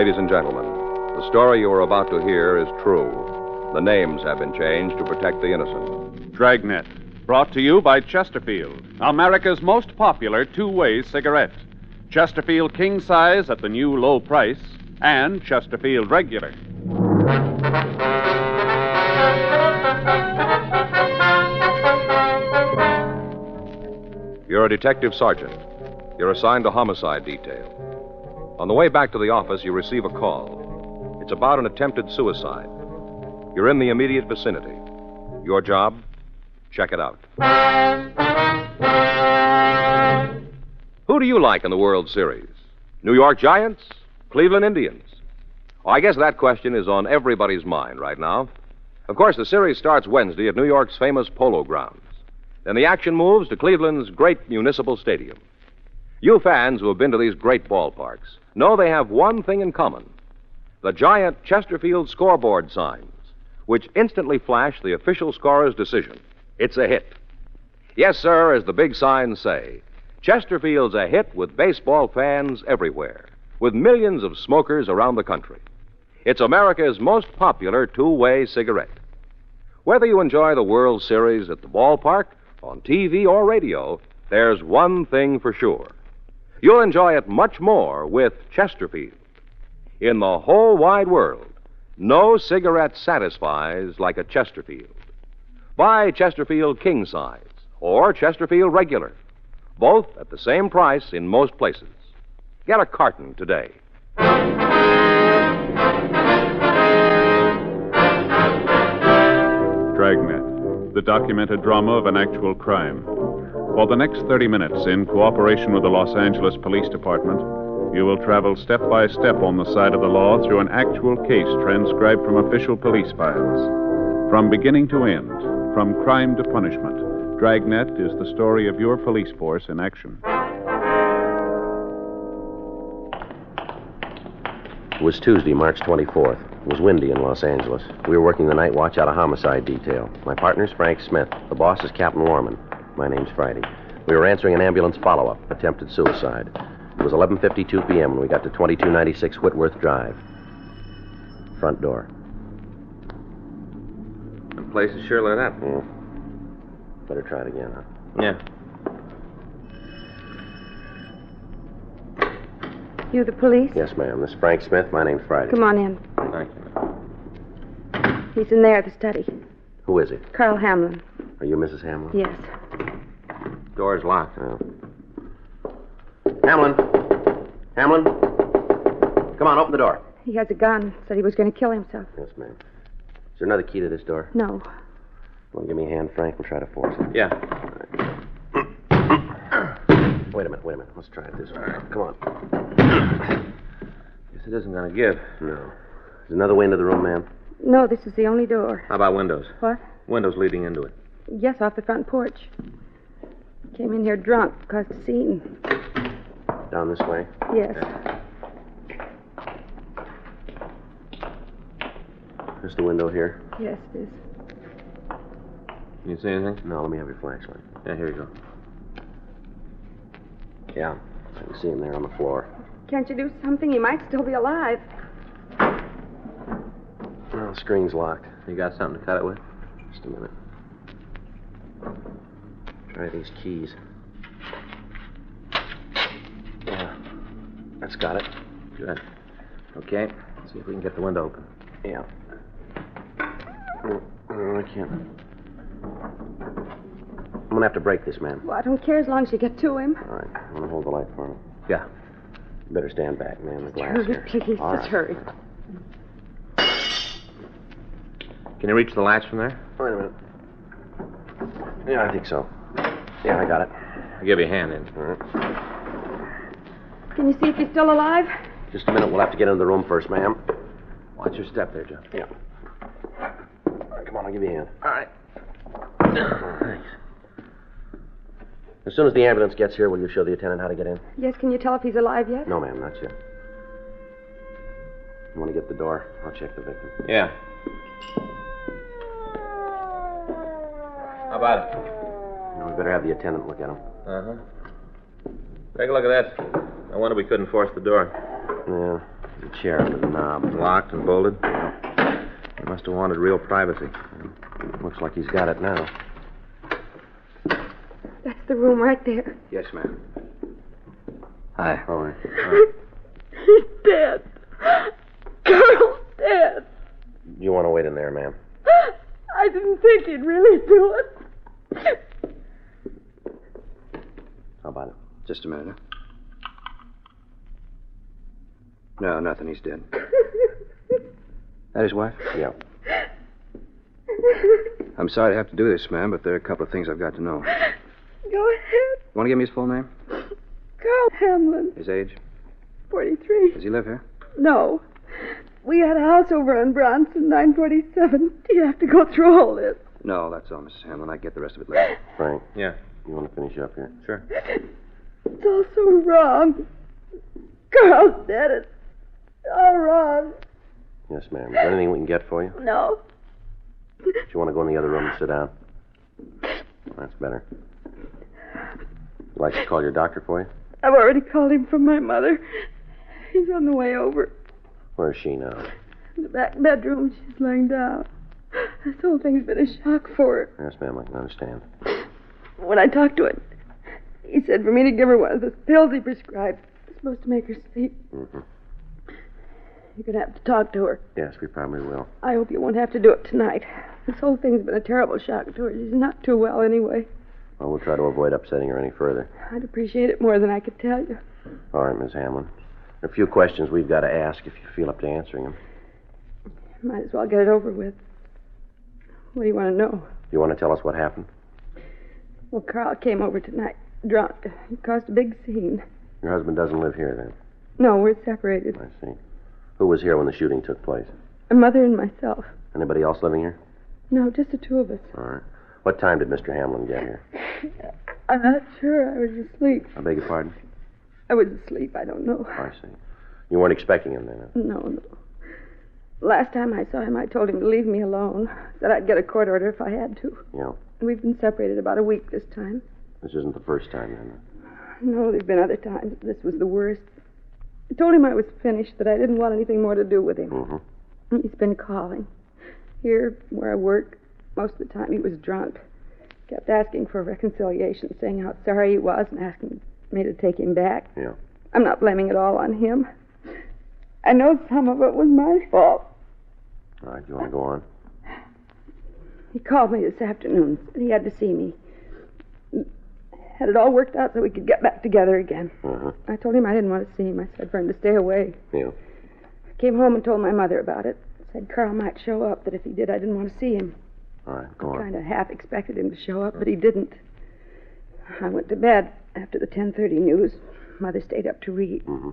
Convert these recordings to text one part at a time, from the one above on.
Ladies and gentlemen, the story you are about to hear is true. The names have been changed to protect the innocent. Dragnet, brought to you by Chesterfield, America's most popular two-way cigarette. Chesterfield King Size at the new low price, and Chesterfield Regular. You're a detective sergeant. You're assigned to homicide detail. On the way back to the office, you receive a call. It's about an attempted suicide. You're in the immediate vicinity. Your job? Check it out. Who do you like in the World Series? New York Giants? Cleveland Indians? Oh, I guess that question is on everybody's mind right now. Of course, the series starts Wednesday at New York's famous Polo Grounds. Then the action moves to Cleveland's great municipal stadium. You fans who have been to these great ballparks know they have one thing in common: the giant Chesterfield scoreboard signs, which instantly flash the official scorer's decision. It's a hit. Yes, sir, as the big signs say, Chesterfield's a hit with baseball fans everywhere, with millions of smokers around the country. It's America's most popular two-way cigarette. Whether you enjoy the World Series at the ballpark, on TV, or radio, there's one thing for sure. You'll enjoy it much more with Chesterfield. In the whole wide world, no cigarette satisfies like a Chesterfield. Buy Chesterfield King Size or Chesterfield Regular, both at the same price in most places. Get a carton today. Dragnet, the documented drama of an actual crime. For the next 30 minutes, in cooperation with the Los Angeles Police Department, you will travel step by step on the side of the law through an actual case transcribed from official police files. From beginning to end, from crime to punishment, Dragnet is the story of your police force in action. It was Tuesday, March 24th. It was windy in Los Angeles. We were working the night watch out of homicide detail. My partner's Frank Smith. The boss is Captain Warman. My name's Friday. We were answering an ambulance follow-up, attempted suicide. It was 11:52 p.m. when we got to 2296 Whitworth Drive. Front door. The place is sure lit up. Yeah. Better try it again, huh? Yeah. You the police? Yes, ma'am. This is Frank Smith. My name's Friday. Come on in. Thank you. He's in there at the study. Who is he? Carl Hamlin. Are you Mrs. Hamlin? Yes. Door's locked. Oh. Hamlin. Hamlin. Come on, open the door. He has a gun. Said he was going to kill himself. Yes, ma'am. Is there another key to this door? No. Want to give me a hand, Frank? We'll try to force it. Yeah. Wait a minute. Let's try it this way. Come on. Guess it isn't going to give. No. There's another way into the room, ma'am. No, this is the only door. How about windows? What? Windows leading into it. Yes, off the front porch. Came in here drunk, caused a scene. Down this way? Yes. There's the window here. Yes, it is. You see anything? No, let me have your flashlight. Yeah, here you go. Yeah, I can see him there on the floor. Can't you do something? He might still be alive. Well, the screen's locked. You got something to cut it with? Just a minute. Try these keys. Yeah, that's got it. Good. Okay, let's see if we can get the window open. Yeah. I can't. I'm going to have to break this, man. Well, I don't care as long as you get to him. All right, I'm going to hold the light for him. Yeah. You better stand back, man. The glass Hurry, here. please. All Just right. hurry. Can you reach the latch from there? Wait a minute. Yeah, I think so. Yeah, I got it. I'll give you a hand in. All right. Can you see if he's still alive? Just a minute. We'll have to get into the room first, ma'am. Watch your step there, Joe. Yeah. All right, come on. I'll give you a hand. All right. Thanks. As soon as the ambulance gets here, will you show the attendant how to get in? Yes, can you tell if he's alive yet? No, ma'am, not yet. You want to get the door? I'll check the victim. Yeah. How about it? No, we better have the attendant look at him. Uh-huh. Take a look at that. No wonder we couldn't force the door. Yeah. The chair under the knob. Locked and bolted? He must have wanted real privacy. Looks like he's got it now. That's the room right there. Yes, ma'am. Hi. All right. He's dead. Carl's dead. You want to wait in there, ma'am? I didn't think he'd really do it. How about it? Just a minute, huh? No, nothing. He's dead. That his wife? Yeah. I'm sorry to have to do this, ma'am, but there are a couple of things I've got to know. Go ahead. Want to give me his full name? Carl Hamlin, His age? 43. Does he live here? No. We had a house over on Bronson, 947. Do you have to go through all this? No, that's all, Mrs. Hamlin. I get the rest of it later. Frank, Yeah. you want to finish up here? Sure. It's all so wrong. Carl's dead. It's all wrong. Yes, ma'am. Is there anything we can get for you? No. Do you want to go in the other room and sit down? That's better. Would you like to call your doctor for you? I've already called him from my mother. He's on the way over. Where is she now? In the back bedroom, she's laying down. This whole thing's been a shock for her. Yes, ma'am. I can understand. When I talked to him, he said for me to give her one of those pills he prescribed. It's supposed to make her sleep. Mm-hmm. You're going to have to talk to her. Yes, we probably will. I hope you won't have to do it tonight. This whole thing's been a terrible shock to her. She's not too well anyway. Well, we'll try to avoid upsetting her any further. I'd appreciate it more than I could tell you. All right, Miss Hamlin. There are a few questions we've got to ask if you feel up to answering them. Might as well get it over with. What do you want to know? Do you want to tell us what happened? Well, Carl came over tonight, drunk. He caused a big scene. Your husband doesn't live here, then? No, we're separated. I see. Who was here when the shooting took place? My mother and myself. Anybody else living here? No, just the two of us. All right. What time did Mr. Hamlin get here? I'm not sure. I was asleep. I beg your pardon? I was asleep. I don't know. I see. You weren't expecting him then? Huh? No. Last time I saw him, I told him to leave me alone. Said I'd get a court order if I had to. Yeah. We've been separated about a week this time. This isn't the first time, then? No, there've been other times. This was the worst. I told him I was finished, that I didn't want anything more to do with him. Mm-hmm. He's been calling. Here, where I work, most of the time he was drunk. Kept asking for reconciliation, saying how sorry he was and asking me to take him back. Yeah. I'm not blaming it all on him. I know some of it was my fault. All right, you want to go on? He called me this afternoon. Said he had to see me. Had it all worked out so we could get back together again. Uh-huh. I told him I didn't want to see him. I said for him to stay away. Yeah. I came home and told my mother about it. Said Carl might show up, that if he did, I didn't want to see him. All right, go on. Kind of half expected him to show up, but he didn't. I went to bed after the 10:30 news. Mother stayed up to read. Mm-hmm.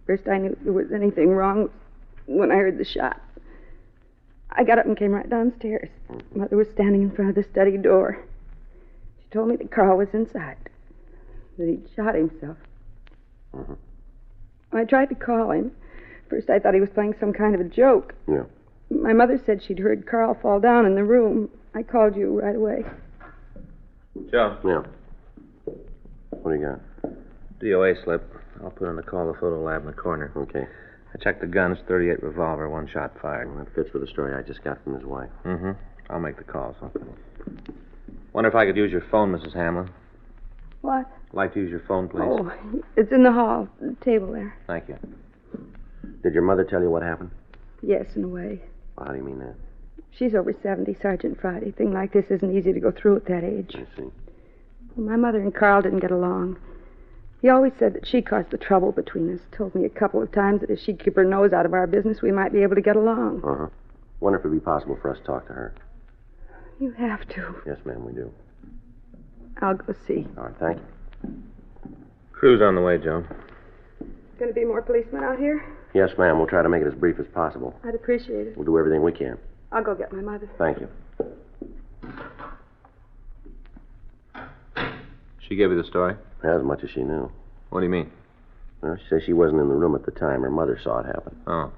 First I knew if there was anything wrong when I heard the shot. I got up and came right downstairs. Mm-hmm. Mother was standing in front of the study door. She told me that Carl was inside, that he'd shot himself. Mm-hmm. I tried to call him. First I thought he was playing some kind of a joke. Yeah. My mother said she'd heard Carl fall down in the room. I called you right away. Joe. Yeah. What do you got? DOA slip. I'll put in the call the photo lab in the corner. Okay. I checked the guns, 38 revolver, one shot fired. Well, that fits with the story I just got from his wife. Mm-hmm. I'll make the calls. Wonder if I could use your phone, Mrs. Hamlin. What? Like to use your phone, please. Oh, it's in the hall, the table there. Thank you. Did your mother tell you what happened? Yes, in a way. Well, how do you mean that? She's over 70, Sergeant Friday. Thing like this isn't easy to go through at that age. I see. Well, my mother and Carl didn't get along. He always said that she caused the trouble between us. Told me a couple of times that if she'd keep her nose out of our business, we might be able to get along. Uh-huh. Wonder if it'd be possible for us to talk to her. You have to. Yes, ma'am, we do. I'll go see. All right, thank you. Crew's on the way, Joe. Going to be more policemen out here? Yes, ma'am, we'll try to make it as brief as possible. I'd appreciate it. We'll do everything we can. I'll go get my mother. Thank you. She gave you the story? As much as she knew. What do you mean? Well, she says she wasn't in the room at the time. Her mother saw it happen. Oh.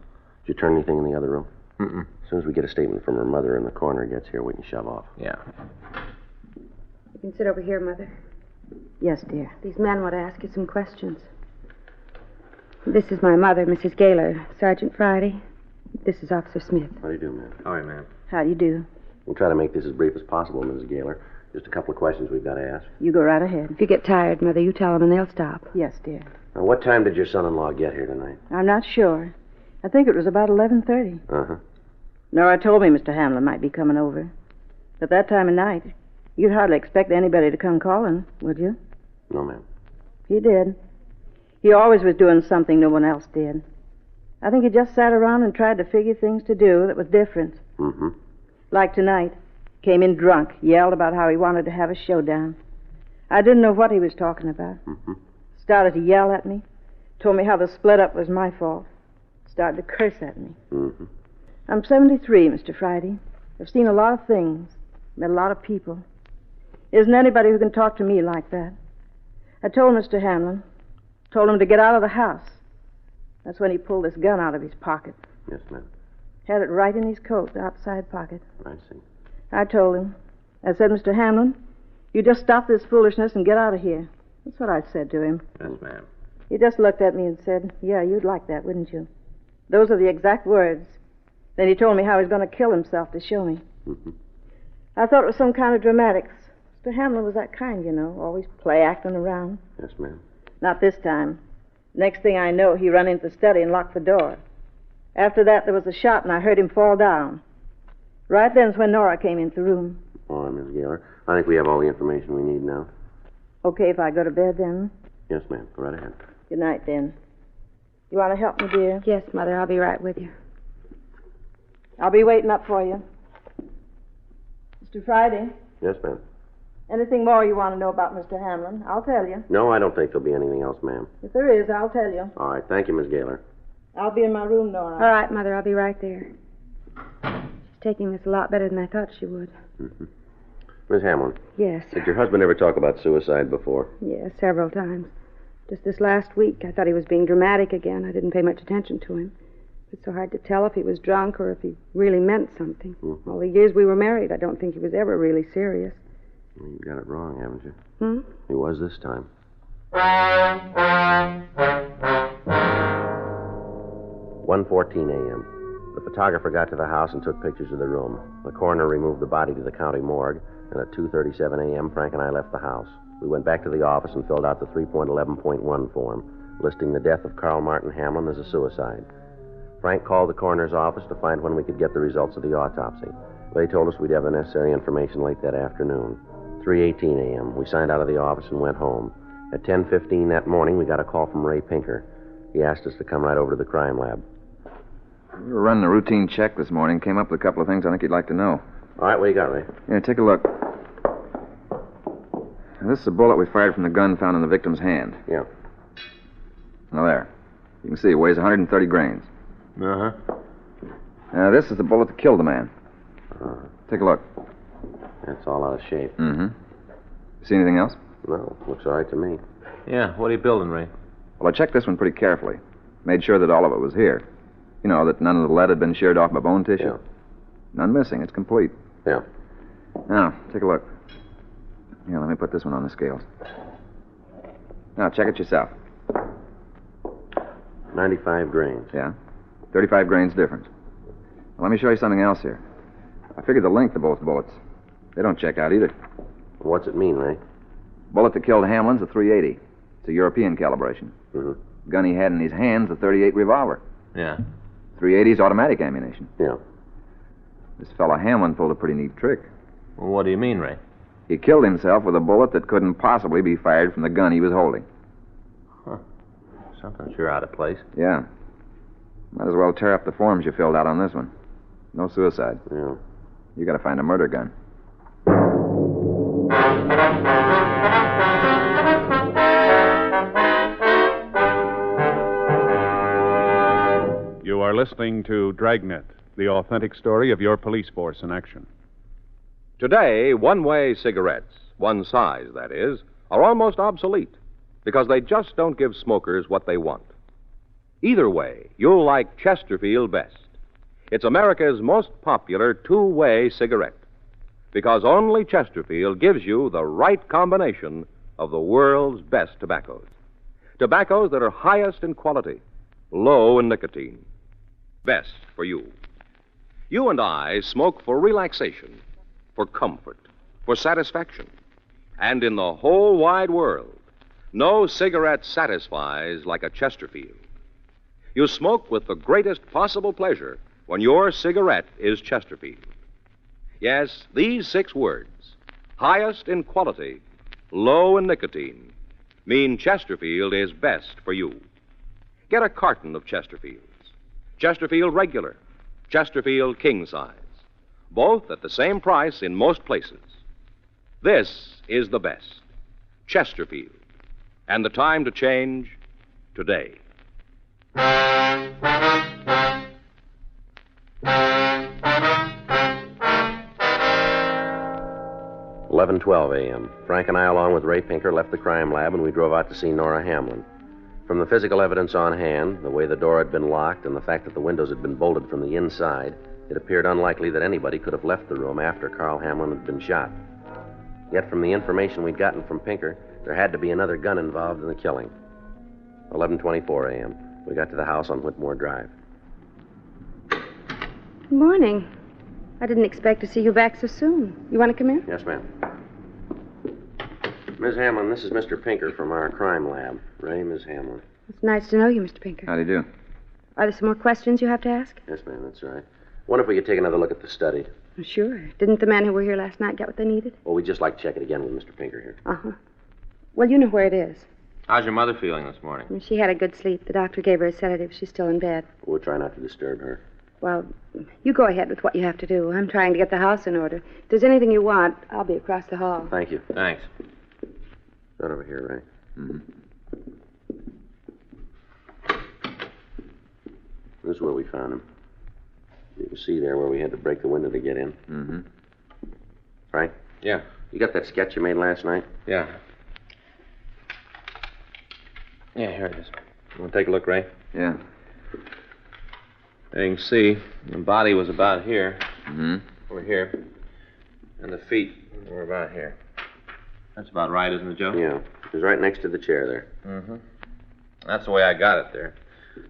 Did you turn anything in the other room? Mm-mm. As soon as we get a statement from her mother and the coroner gets here, we can shove off. Yeah. You can sit over here, Mother. Yes, dear. These men want to ask you some questions. This is my mother, Mrs. Gaylor. Sergeant Friday. This is Officer Smith. How do you do, ma'am? All right, ma'am. How do you do? We'll try to make this as brief as possible, Mrs. Gaylor. Just a couple of questions we've got to ask. You go right ahead. If you get tired, Mother, you tell them and they'll stop. Yes, dear. Now, what time did your son-in-law get here tonight? I'm not sure. I think it was about 11:30. Uh-huh. Nora told me Mr. Hamlin might be coming over. At that time of night, you'd hardly expect anybody to come calling, would you? No, ma'am. He did. He always was doing something no one else did. I think he just sat around and tried to figure things to do that was different. Mm-hmm. Like tonight. Came in drunk, yelled about how he wanted to have a showdown. I didn't know what he was talking about. Mm-hmm. Started to yell at me. Told me how the split up was my fault. Started to curse at me. Mm-hmm. I'm 73, Mr. Friday. I've seen a lot of things. Met a lot of people. Isn't anybody who can talk to me like that. I told Mr. Hamlin. Told him to get out of the house. That's when he pulled this gun out of his pocket. Yes, ma'am. Had it right in his coat, the outside pocket. I see. I told him. I said, Mr. Hamlin, you just stop this foolishness and get out of here. That's what I said to him. Yes, ma'am. He just looked at me and said, yeah, you'd like that, wouldn't you? Those are the exact words. Then he told me how he was going to kill himself to show me. Mm-hmm. I thought it was some kind of dramatics. Mr. Hamlin was that kind, you know, always play-acting around. Yes, ma'am. Not this time. Next thing I know, he ran into the study and locked the door. After that, there was a shot, and I heard him fall down. Right then's when Nora came into the room. All right, Miss Gaylor. I think we have all the information we need now. Okay, if I go to bed then? Yes, ma'am. Go right ahead. Good night, then. You want to help me, dear? Yes, Mother, I'll be right with you. I'll be waiting up for you. Mr. Friday, Yes, ma'am. anything more you want to know about Mr. Hamlin, I'll tell you. No, I don't think there'll be anything else, ma'am. If there is, I'll tell you. All right. Thank you, Miss Gaylor. I'll be in my room, Nora. All right, Mother, I'll be right there. She's taking this a lot better than I thought she would. Mm-hmm. Miss Hamlin, Yes. did your husband ever talk about suicide before? Yes, several times. Just this last week, I thought he was being dramatic again. I didn't pay much attention to him. It's so hard to tell if he was drunk or if he really meant something. Mm-hmm. All the years we were married, I don't think he was ever really serious. Well, you got it wrong, haven't you? Hmm? He was this time. 1:14 a.m. The photographer got to the house and took pictures of the room. The coroner removed the body to the county morgue, and at 2:37 a.m., Frank and I left the house. We went back to the office and filled out the 3.11.1 form, listing the death of Carl Martin Hamlin as a suicide. Frank called the coroner's office to find when we could get the results of the autopsy. They told us we'd have the necessary information late that afternoon. 3:18 a.m., we signed out of the office and went home. At 10:15 that morning, we got a call from Ray Pinker. He asked us to come right over to the crime lab. We were running a routine check this morning. Came up with a couple of things I think you'd like to know. All right, what do you got, Ray? Here, take a look. Now, this is a bullet we fired from the gun found in the victim's hand. Yeah. Now, there. You can see it weighs 130 grains. Uh-huh. Now, this is the bullet that killed the man. Take a look. That's all out of shape. Mm-hmm. See anything else? No, looks all right to me. Yeah, what are you building, Ray? Well, I checked this one pretty carefully. Made sure that all of it was here. You know, that none of the lead had been sheared off my bone tissue. Yeah. None missing. It's complete. Yeah. Now, take a look. Here, let me put this one on the scales. Now, check it yourself. 95 grains. Yeah. 35 grains difference. Now, let me show you something else here. I figured the length of both bullets. They don't check out either. What's it mean, Ray? Bullet that killed Hamlin's a .380. It's a European calibration. Mm-hmm. Gun he had in his hand's a .38 revolver. Yeah. .380's automatic ammunition. Yeah. This fella Hamlin pulled a pretty neat trick. Well, what do you mean, Ray? He killed himself with a bullet that couldn't possibly be fired from the gun he was holding. Something sure out of place. Yeah. Might as well tear up the forms you filled out on this one. No suicide. Yeah. You gotta find a murder gun. You are listening to Dragnet, the authentic story of your police force in action. Today, one-way cigarettes, one size, that is, are almost obsolete because they just don't give smokers what they want. Either way, you'll like Chesterfield best. It's America's most popular two-way cigarette because only Chesterfield gives you the right combination of the world's best tobaccos. Tobaccos that are highest in quality, low in nicotine. Best for you. You and I smoke for relaxation, for comfort, for satisfaction. And in the whole wide world, no cigarette satisfies like a Chesterfield. You smoke with the greatest possible pleasure when your cigarette is Chesterfield. Yes, these 6 words, highest in quality, low in nicotine, mean Chesterfield is best for you. Get a carton of Chesterfields. Chesterfield Regular, Chesterfield King Size, both at the same price in most places. This is the best, Chesterfield. And the time to change, today. 11:12 a.m. Frank and I, along with Ray Pinker, left the crime lab and we drove out to see Nora Hamlin. From the physical evidence on hand, the way the door had been locked, and the fact that the windows had been bolted from the inside, it appeared unlikely that anybody could have left the room after Carl Hamlin had been shot. Yet from the information we'd gotten from Pinker, there had to be another gun involved in the killing. 11:24 a.m. We got to the house on Whitmore Drive. Good morning. I didn't expect to see you back so soon. You want to come in? Yes, ma'am. Miss Hamlin, this is Mr. Pinker from our crime lab. Ray, Miss Hamlin. It's nice to know you, Mr. Pinker. How do you do? Are there some more questions you have to ask? Yes, ma'am, that's right. Wonder if we could take another look at the study. Oh, sure. Didn't the men who were here last night get what they needed? Well, we'd just like to check it again with Mr. Pinker here. Uh-huh. Well, you know where it is. How's your mother feeling this morning? She had a good sleep. The doctor gave her a sedative. She's still in bed. We'll try not to disturb her. Well, you go ahead with what you have to do. I'm trying to get the house in order. If there's anything you want, I'll be across the hall. Thank you. Thanks. Right over here, Ray. Mm-hmm. This is where we found him. You can see there where we had to break the window to get in. Mm-hmm. Frank? Yeah. You got that sketch you made last night? Yeah. Yeah, here it is. Want to take a look, Ray? Yeah. There you can see the body was about here. Mm-hmm. Over here. And the feet were about here. That's about right, isn't it, Joe? Yeah. It was right next to the chair there. Mm-hmm. That's the way I got it there.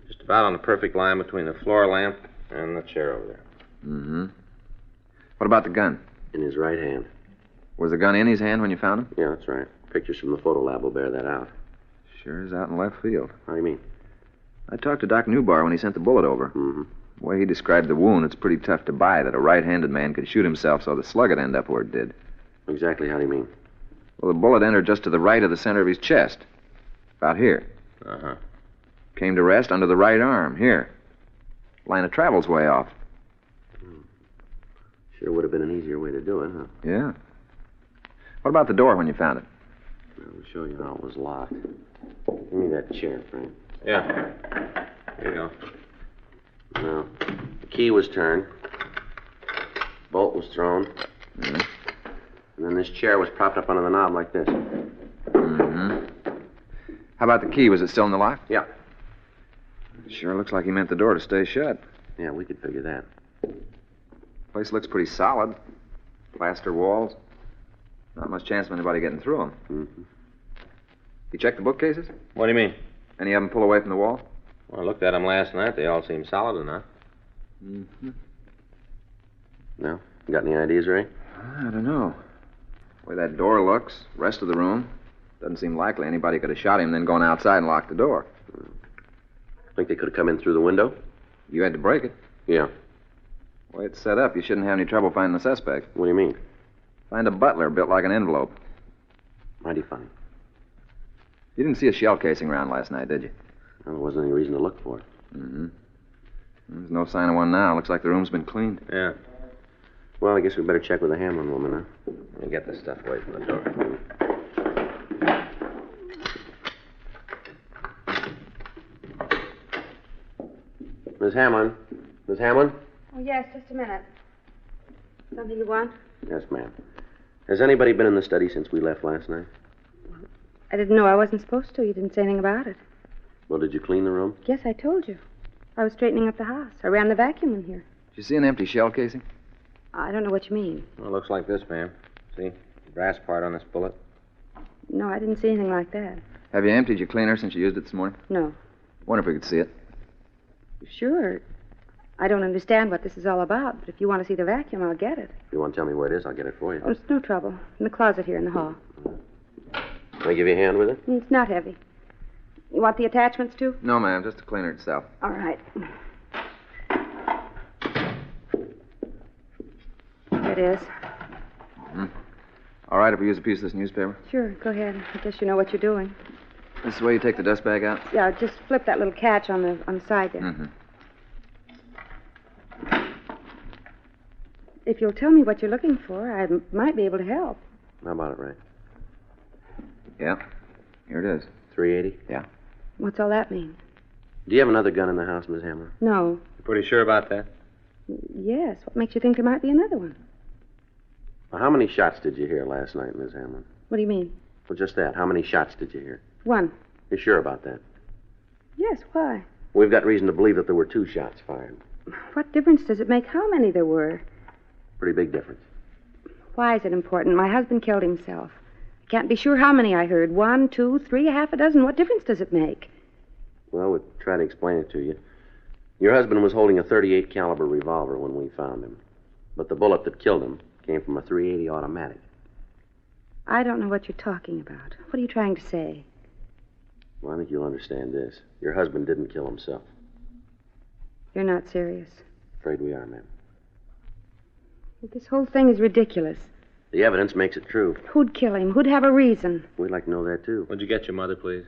Just about on the perfect line between the floor lamp and the chair over there. Mm-hmm. What about the gun? In his right hand. Was the gun in his hand when you found him? Yeah, that's right. Pictures from the photo lab will bear that out. Sure is out in left field. How do you mean? I talked to Doc Newbar when he sent the bullet over. Mm-hmm. The way he described the wound, it's pretty tough to buy that a right-handed man could shoot himself so the slug would end up where it did. Exactly how do you mean? Well, the bullet entered just to the right of the center of his chest. About here. Uh-huh. Came to rest under the right arm, here. Line of travel's way off. Sure would have been an easier way to do it, huh? Yeah. What about the door when you found it? I'll show you how it was locked. Give me that chair, Frank. Yeah. Here you go. No. The key was turned. Bolt was thrown. Mm-hmm. And then this chair was propped up under the knob like this. Mm-hmm. How about the key? Was it still in the lock? Yeah. Sure looks like he meant the door to stay shut. Yeah, we could figure that. Place looks pretty solid. Plaster walls. Not much chance of anybody getting through them. Mm-hmm. You checked the bookcases? What do you mean? Any of them pull away from the wall? Well, I looked at them last night. They all seem solid enough. Mm-hmm. No? Got any ideas, Ray? I don't know. The way that door looks, rest of the room, doesn't seem likely anybody could have shot him, then gone outside and locked the door. Think they could have come in through the window? You had to break it. Yeah. The way it's set up, you shouldn't have any trouble finding the suspect. What do you mean? Find a butler built like an envelope. Mighty funny. You didn't see a shell casing around last night, did you? Well, there wasn't any reason to look for it. Mm-hmm. There's no sign of one now. Looks like the room's been cleaned. Yeah. Well, I guess we better check with the Hamlin woman, huh? Let me get this stuff away from the door. Miss Hamlin? Miss Hamlin? Oh, yes, just a minute. Something you want? Yes, ma'am. Has anybody been in the study since we left last night? I didn't know I wasn't supposed to. You didn't say anything about it. Well, did you clean the room? Yes, I told you. I was straightening up the house. I ran the vacuum in here. Did you see an empty shell casing? I don't know what you mean. Well, it looks like this, ma'am. See? The brass part on this bullet. No, I didn't see anything like that. Have you emptied your cleaner since you used it this morning? No. Wonder if we could see it. Sure. I don't understand what this is all about, but if you want to see the vacuum, I'll get it. If you want to tell me where it is, I'll get it for you. Oh, it's no trouble. In the closet here in the hall. Can I give you a hand with it? It's not heavy. You want the attachments, too? No, ma'am, just the cleaner itself. All right. Here it is. All right if we use a piece of this newspaper? Sure, go ahead. I guess you know what you're doing. This is the way you take the dust bag out? Yeah, just flip that little catch on the side there. Mm-hmm. If you'll tell me what you're looking for, I might be able to help. How about it, Ray? Yeah. Here it is. 380? Yeah. What's all that mean? Do you have another gun in the house, Miss Hamler? No. You pretty sure about that? Yes. What makes you think there might be another one? Well, how many shots did you hear last night, Miss Hamler? What do you mean? Well, just that. How many shots did you hear? One. You sure about that? Yes, why? We've got reason to believe that there were 2 shots fired. What difference does it make how many there were? Pretty big difference. Why is it important? My husband killed himself. I can't be sure how many I heard. 1, 2, 3, half a dozen. What difference does it make? Well, we'll try to explain it to you. Your husband was holding a .38 caliber revolver when we found him. But the bullet that killed him came from a .380 automatic. I don't know what you're talking about. What are you trying to say? Well, I think you'll understand this. Your husband didn't kill himself. You're not serious. Afraid we are, ma'am. This whole thing is ridiculous. The evidence makes it true. Who'd kill him? Who'd have a reason? We'd like to know that, too. Would you get your mother, please?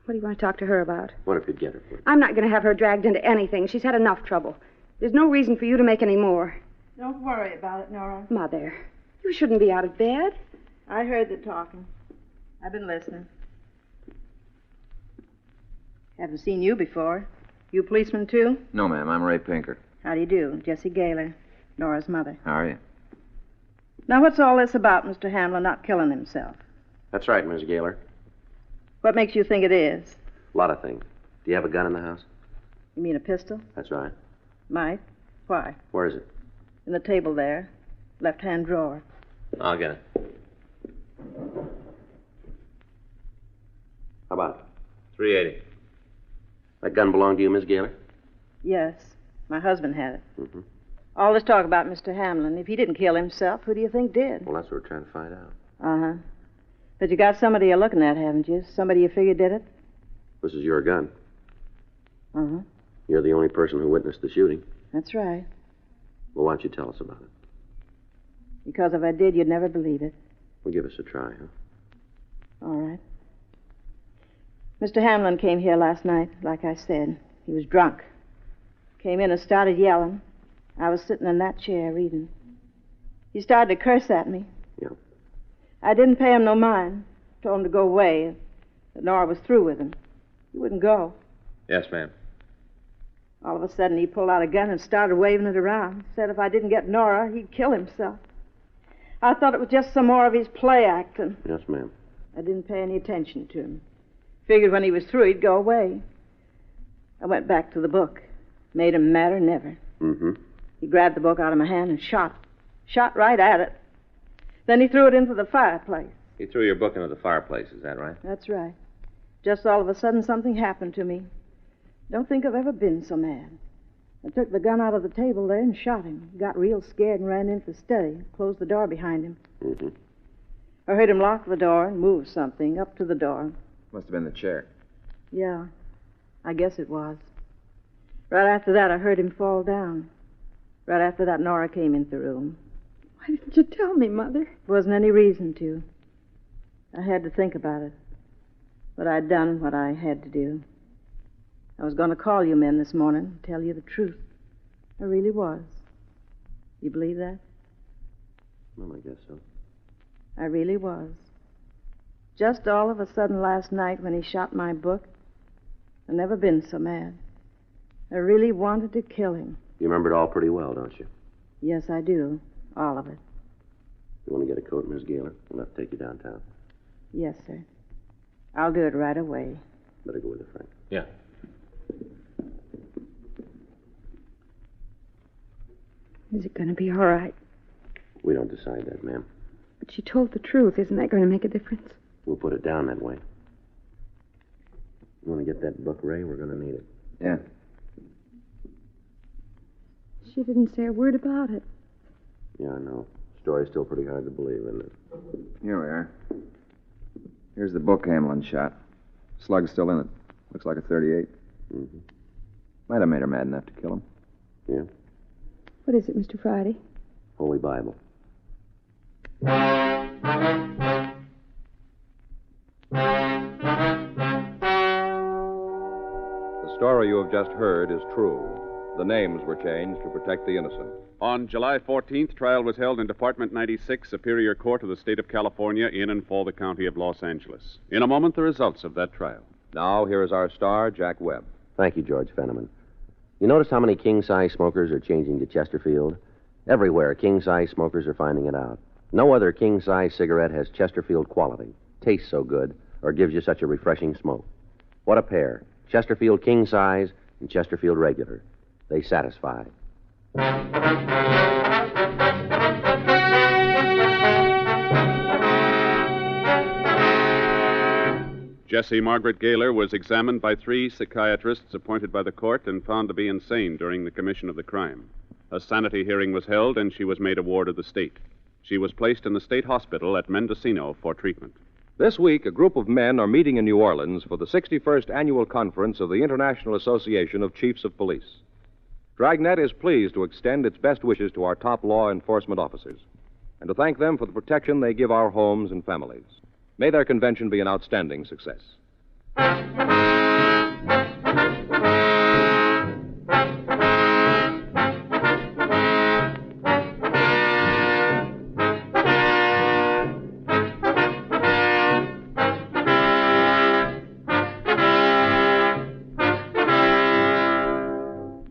What do you want to talk to her about? What if you'd get her, please? I'm not going to have her dragged into anything. She's had enough trouble. There's no reason for you to make any more. Don't worry about it, Nora. Mother, you shouldn't be out of bed. I heard the talking. I've been listening. Haven't seen you before. You policeman, too? No, ma'am, I'm Ray Pinker. How do you do? Jesse Gaylor, Nora's mother. How are you? Now, what's all this about Mr. Hamlin not killing himself? That's right, Miss Gaylor. What makes you think it is? A lot of things. Do you have a gun in the house? You mean a pistol? That's right. Might. Why? Where is it? In the table there. Left-hand drawer. I'll get it. How about it? $3.80. That gun belonged to you, Miss Gaylor? Yes. My husband had it. Mm-hmm. All this talk about Mr. Hamlin. If he didn't kill himself, who do you think did? Well, that's what we're trying to find out. Uh-huh. But you got somebody you're looking at, haven't you? Somebody you figure did it? This is your gun. Uh-huh. You're the only person who witnessed the shooting. That's right. Well, why don't you tell us about it? Because if I did, you'd never believe it. Well, give us a try, huh? All right. Mr. Hamlin came here last night, like I said. He was drunk. Came in and started yelling. I was sitting in that chair reading. He started to curse at me. Yeah. I didn't pay him no mind. Told him to go away. That Nora was through with him. He wouldn't go. Yes, ma'am. All of a sudden, he pulled out a gun and started waving it around. Said if I didn't get Nora, he'd kill himself. I thought it was just some more of his play acting. Yes, ma'am. I didn't pay any attention to him. Figured when he was through, he'd go away. I went back to the book. Made him madder than ever. Mm-hmm. He grabbed the book out of my hand and shot. Shot right at it. Then he threw it into the fireplace. You threw your book into the fireplace, is that right? That's right. Just all of a sudden, something happened to me. Don't think I've ever been so mad. I took the gun out of the table there and shot him. Got real scared and ran into the study. Closed the door behind him. Mm-hmm. I heard him lock the door and move something up to the door. Must have been the chair. Yeah, I guess it was. Right after that, I heard him fall down. Right after that, Nora came into the room. Why didn't you tell me, Mother? Wasn't any reason to. I had to think about it. But I'd done what I had to do. I was going to call you men this morning and tell you the truth. I really was. You believe that? Well, I guess so. I really was. Just all of a sudden last night when he shot my book, I've never been so mad. I really wanted to kill him. You remember it all pretty well, don't you? Yes, I do. All of it. You want to get a coat, Miss Gaylor? We'll have to take you downtown. Yes, sir. I'll do it right away. Better go with it, Frank. Yeah. Is it going to be all right? We don't decide that, ma'am. But she told the truth. Isn't that going to make a difference? We'll put it down that way. You want to get that book, Ray? We're going to need it. Yeah. She didn't say a word about it. Yeah, I know. Story's still pretty hard to believe, isn't it? Here we are. Here's the book Hamlin shot. Slug's still in it. Looks like a 38. Mm-hmm. Might have made her mad enough to kill him. Yeah? What is it, Mr. Friday? Holy Bible. The story you have just heard is true. The names were changed to protect the innocent. On July 14th, trial was held in Department 96, Superior Court of the State of California, in and for the County of Los Angeles. In a moment, the results of that trial. Now, here is our star, Jack Webb. Thank you, George Fenneman. You notice how many king-size smokers are changing to Chesterfield? Everywhere, king-size smokers are finding it out. No other king-size cigarette has Chesterfield quality, tastes so good, or gives you such a refreshing smoke. What a pair. Chesterfield king-size and Chesterfield regular. They satisfy. Jessie Margaret Gaylor was examined by 3 psychiatrists appointed by the court and found to be insane during the commission of the crime. A sanity hearing was held, and she was made a ward of the state. She was placed in the state hospital at Mendocino for treatment. This week, a group of men are meeting in New Orleans for the 61st Annual Conference of the International Association of Chiefs of Police. Dragnet is pleased to extend its best wishes to our top law enforcement officers and to thank them for the protection they give our homes and families. May their convention be an outstanding success.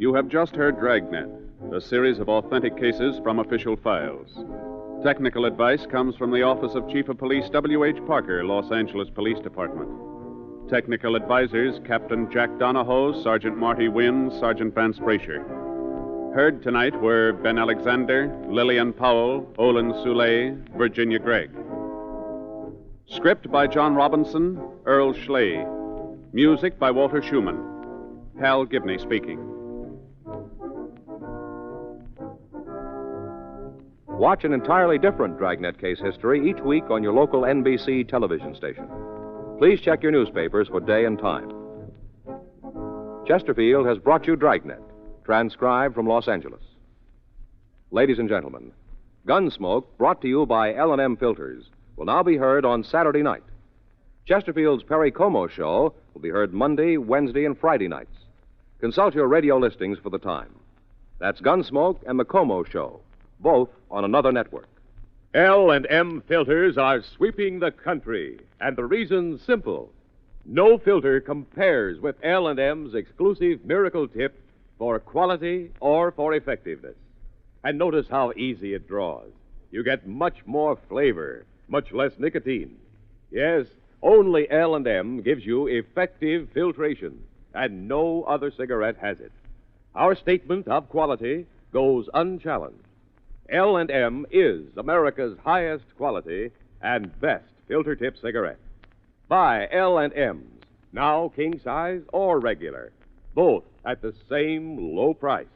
You have just heard Dragnet, a series of authentic cases from official files. Technical advice comes from the Office of Chief of Police W.H. Parker, Los Angeles Police Department. Technical advisors, Captain Jack Donahoe, Sergeant Marty Wynn, Sergeant Vance Brasher. Heard tonight were Ben Alexander, Lillian Powell, Olin Soule, Virginia Gregg. Script by John Robinson, Earl Schley. Music by Walter Schumann. Hal Gibney speaking. Watch an entirely different Dragnet case history each week on your local NBC television station. Please check your newspapers for day and time. Chesterfield has brought you Dragnet, transcribed from Los Angeles. Ladies and gentlemen, Gunsmoke, brought to you by L&M Filters, will now be heard on Saturday night. Chesterfield's Perry Como show will be heard Monday, Wednesday, and Friday nights. Consult your radio listings for the time. That's Gunsmoke and the Como show, both on another network. L&M filters are sweeping the country, and the reason's simple. No filter compares with L&M's exclusive Miracle Tip for quality or for effectiveness. And notice how easy it draws. You get much more flavor, much less nicotine. Yes, only L&M gives you effective filtration, and no other cigarette has it. Our statement of quality goes unchallenged. L&M is America's highest quality and best filter tip cigarette. Buy L&M's, now king size or regular, both at the same low price.